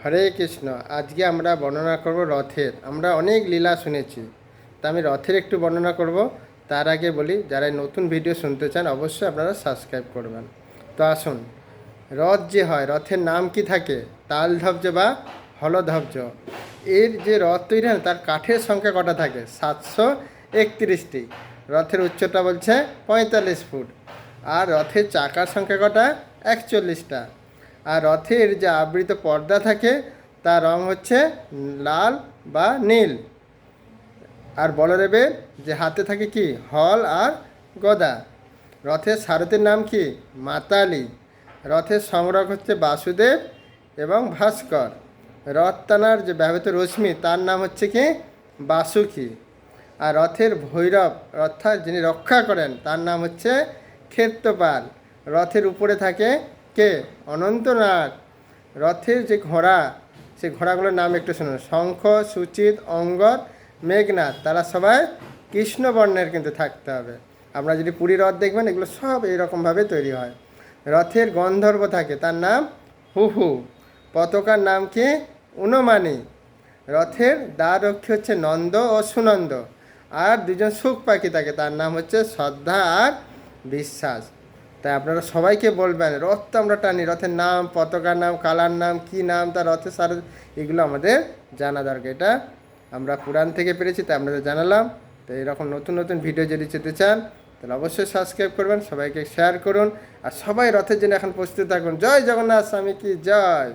হরে কৃষ্ণ। আজকে আমরা বর্ণনা করব রথের। আমরা অনেক লীলা শুনেছি, তা আমি রথের একটু বর্ণনা করব। তার আগে বলি, যারা নতুন ভিডিও শুনতে চান অবশ্যই আপনারা সাবস্ক্রাইব করবেন। তো আসুন, রথ যে হয়, রথের নাম কি থাকে? তালধ্বজ বা হলধ্বজ। এর যে রথ তৈরি হয় তার কাঠের সংখ্যা কটা থাকে? 731টি। রথের উচ্চতা বলছে 45 ফুট। আর রথের চাকার সংখ্যা কটা? 41টা। আর রথের যে আবৃত পর্দা থাকে তার রং হচ্ছে লাল বা নীল। আর বলদেবের যে হাতে থাকে কি? হল আর গদা। রথের সারথীর নাম কি? মাতালি। রথের সংরক্ষক হচ্ছে বাসুদেব এবং ভাস্কর। রথ টানার যে ব্যবহৃত রশ্মি তার নাম হচ্ছে কি? বাসুকি। আর রথের ভৈরব অর্থাৎ যিনি রক্ষা করেন তার নাম হচ্ছে ক্ষেত্রপাল। রথের উপরে থাকে কে? অনন্তনাগ। রথের যে ঘোড়া, সেই ঘোড়াগুলোর নাম একটু শুনুন। শঙ্খ, সুচিত, অঙ্গদ, মেঘনাথ। তারা সবাই কৃষ্ণবর্ণের কিন্তু থাকতে হবে। আপনারা যদি পুরী রথ দেখবেন, এগুলো সব এইরকমভাবে তৈরি হয়। রথের গন্ধর্ব থাকে, তার নাম হুহু। পতাকার নাম কি? উনমানি। রথের দ্বাররক্ষী হচ্ছে নন্দ ও সুনন্দ। আর দুজন সুখ পাখি থাকে, তার নাম হচ্ছে শ্রদ্ধা আর বিশ্বাস। তাই আপনারা সবাইকে বলবেন, রথ তো আমরা টানি, রথের নাম, পতাকার নাম, কালার নাম, কি নাম, তার রথের সার, এগুলো আমাদের জানা দরকার। এটা আমরা পুরাণ থেকে পেরেছি, তাই আপনাদের জানালাম। তো এরকম নতুন নতুন ভিডিও যদি যেতে চান তাহলে অবশ্যই সাবস্ক্রাইব করবেন, সবাইকে শেয়ার করুন। আর সবাই রথের জন্য এখন প্রস্তুত থাকুন। জয় জগন্নাথ স্বামী কি জয়।